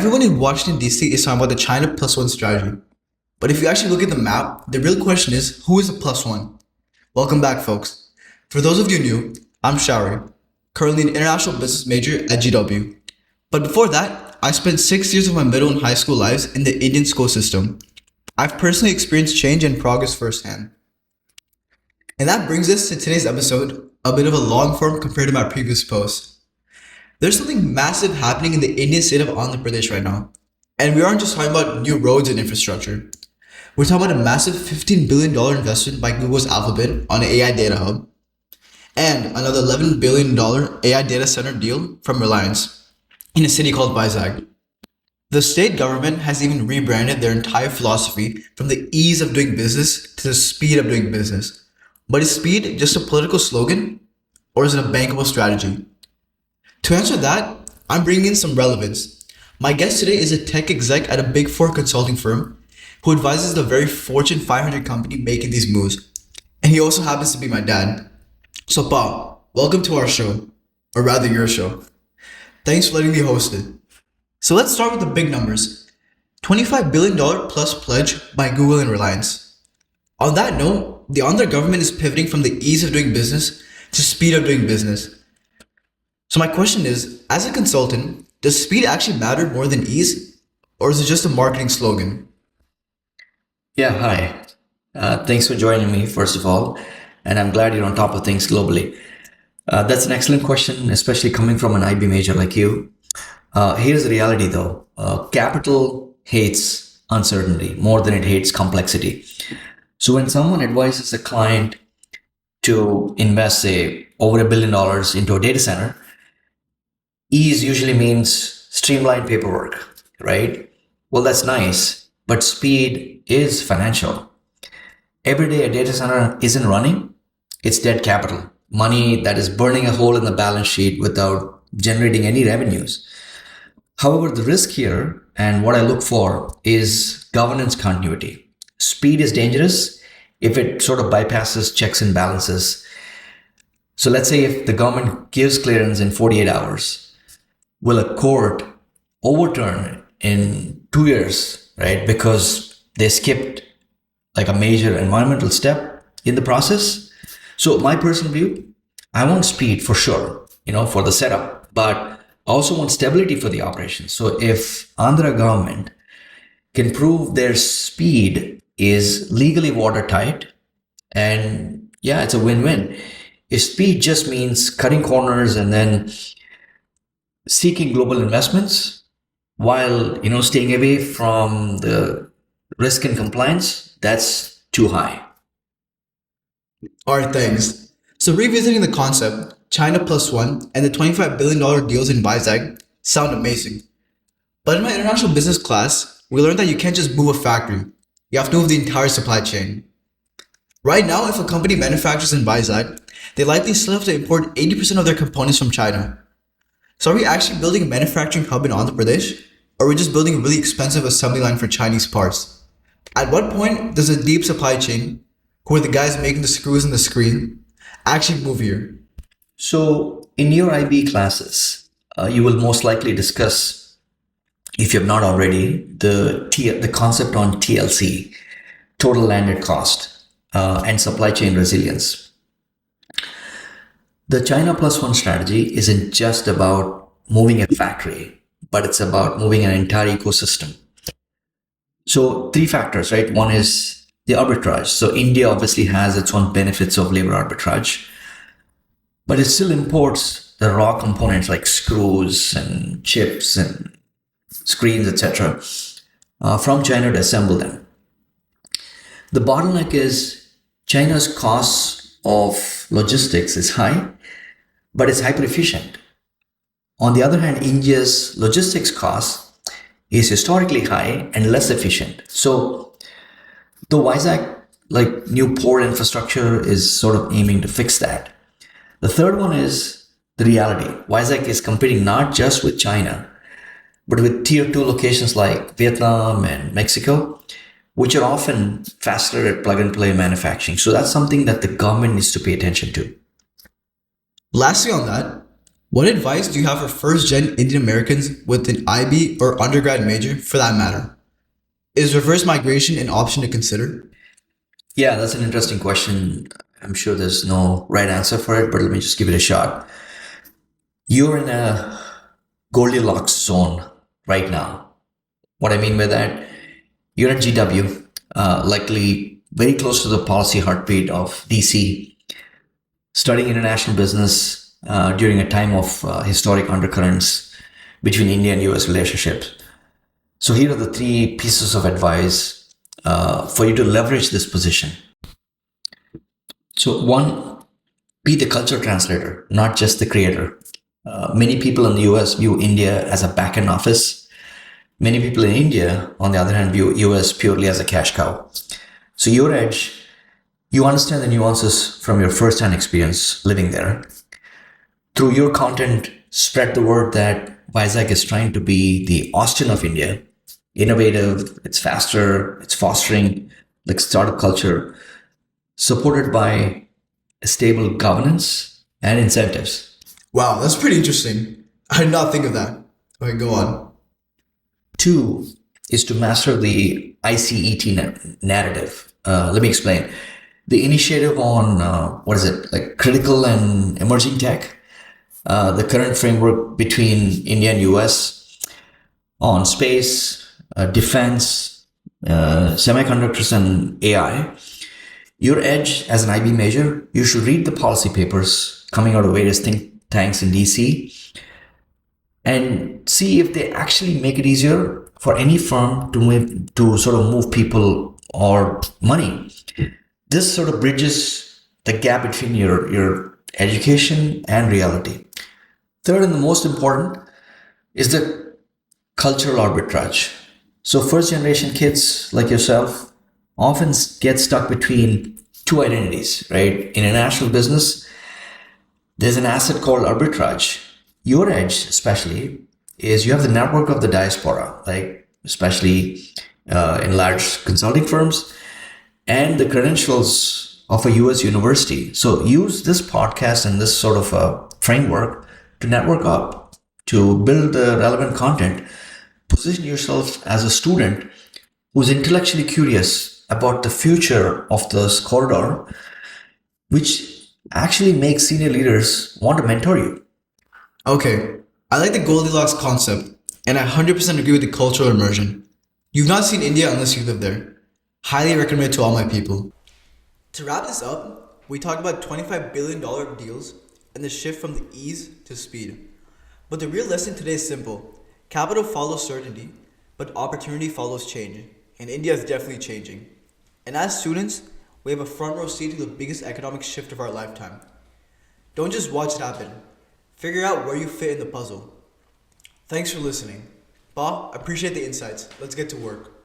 Everyone in Washington, D.C. is talking about the China plus one strategy. But if you actually look at the map, the real question is, who is the plus one? Welcome back, folks. For those of you new, I'm Shari, currently an international business major at GW. But before that, I spent 6 years of my middle and high school lives in the Indian school system. I've personally experienced change and progress firsthand. And that brings us to today's episode, a bit of a long form compared to my previous post. There's something massive happening in the Indian state of Andhra Pradesh right now. And we aren't just talking about new roads and infrastructure. We're talking about a massive $15 billion investment by Google's Alphabet on an AI data hub, and another $11 billion AI data center deal from Reliance in a city called Vizag. The state government has even rebranded their entire philosophy from the ease of doing business to the speed of doing business. But is speed just a political slogan, or is it a bankable strategy? To answer that, I'm bringing in some relevance. My guest today is a tech exec at a Big Four consulting firm who advises the very Fortune 500 company making these moves. And he also happens to be my dad. So Pa, welcome to our show, or rather your show. Thanks for letting me host it. So let's start with the big numbers. $25 billion plus pledge by Google and Reliance. On that note, the Andhra government is pivoting from the ease of doing business to speed of doing business. So my question is, as a consultant, does speed actually matter more than ease, or is it just a marketing slogan? Yeah, hi. Thanks for joining me, first of all, and I'm glad you're on top of things globally. That's an excellent question, especially coming from an IB major like you. Here's the reality though. Capital hates uncertainty more than it hates complexity. So when someone advises a client to invest, say, over $1 billion into a data center, ease usually means streamlined paperwork, right? Well, that's nice, but speed is financial. Every day a data center isn't running, it's dead capital, money that is burning a hole in the balance sheet without generating any revenues. However, the risk here and what I look for is governance continuity. Speed is dangerous if it sort of bypasses checks and balances. So let's say if the government gives clearance in 48 hours, will a court overturn it in 2 years, right? Because they skipped like a major environmental step in the process. So my personal view, I want speed for sure, for the setup, but I also want stability for the operation. So if Andhra government can prove their speed is legally watertight, and yeah, it's a win-win. If speed just means cutting corners and then seeking global investments while staying away from the risk and compliance, that's too high. Alright, thanks. So revisiting the concept, China plus one and the $25 billion deals in Vizag sound amazing. But in my international business class, we learned that you can't just move a factory. You have to move the entire supply chain. Right now, if a company manufactures in Vizag, they likely still have to import 80% of their components from China. So are we actually building a manufacturing hub in Andhra Pradesh? Or are we just building a really expensive assembly line for Chinese parts? At what point does a deep supply chain, who are the guys making the screws in the screen, actually move here? So in your IB classes, you will most likely discuss, if you have not already, the concept on TLC, total landed cost, and supply chain resilience. The China plus one strategy isn't just about moving a factory, but it's about moving an entire ecosystem. So 3 factors, right? One is the arbitrage. So India obviously has its own benefits of labor arbitrage, but it still imports the raw components like screws and chips and screens, etc., from China to assemble them. The bottleneck is China's costs of logistics is high, but it's hyper efficient. On the other hand, India's logistics cost is historically high and less efficient. So the Vizag new port infrastructure is sort of aiming to fix that. The third one is the reality. Vizag is competing not just with China, but with tier 2 locations like Vietnam and Mexico, which are often faster at plug and play manufacturing. So that's something that the government needs to pay attention to. Lastly on that, What advice do you have for first gen Indian Americans with an IB or undergrad major for that matter? Is reverse migration an option to consider? Yeah, that's an interesting question. I'm sure there's no right answer for it, but let me just give it a shot. You're in a Goldilocks zone right now. What I mean by that, you're at GW, likely very close to the policy heartbeat of DC, studying international business during a time of historic undercurrents between India and US relationships. So, here are the three pieces of advice for you to leverage this position. So, one, be the culture translator, not just the creator. Many people in the US view India as a back end office. Many people in India, on the other hand, view US purely as a cash cow. So, your edge, you understand the nuances from your first hand experience living there. Through your content, spread the word that Vizag is trying to be the Austin of India. Innovative, it's faster, it's fostering like startup culture, supported by a stable governance and incentives. Wow, that's pretty interesting. I did not think of that. Okay, go on. Two is to master the ICET narrative. Let me explain. The initiative on what is it like critical and emerging tech, the current framework between India and US on space, defense, semiconductors, and AI. Your edge as an IB major, you should read the policy papers coming out of various think tanks in DC and see if they actually make it easier for any firm to sort of move people or money. This sort of bridges the gap between your education and reality. Third, and the most important, is the cultural arbitrage. So, first generation kids like yourself often get stuck between two identities, right? In international business, there's an asset called arbitrage. Your edge, especially, is you have the network of the diaspora, like especially in large consulting firms, and the credentials of a US university. So use this podcast and this sort of a framework to network up, to build the relevant content, position yourself as a student who's intellectually curious about the future of this corridor, which actually makes senior leaders want to mentor you. Okay, I like the Goldilocks concept, and I 100% agree with the cultural immersion. You've not seen India unless you live there. Highly recommend it to all my people. To wrap this up, we talked about $25 billion deals and the shift from the ease to speed. But the real lesson today is simple. Capital follows certainty, but opportunity follows change. And India is definitely changing. And as students, we have a front row seat to the biggest economic shift of our lifetime. Don't just watch it happen. Figure out where you fit in the puzzle. Thanks for listening. Ba, appreciate the insights. Let's get to work.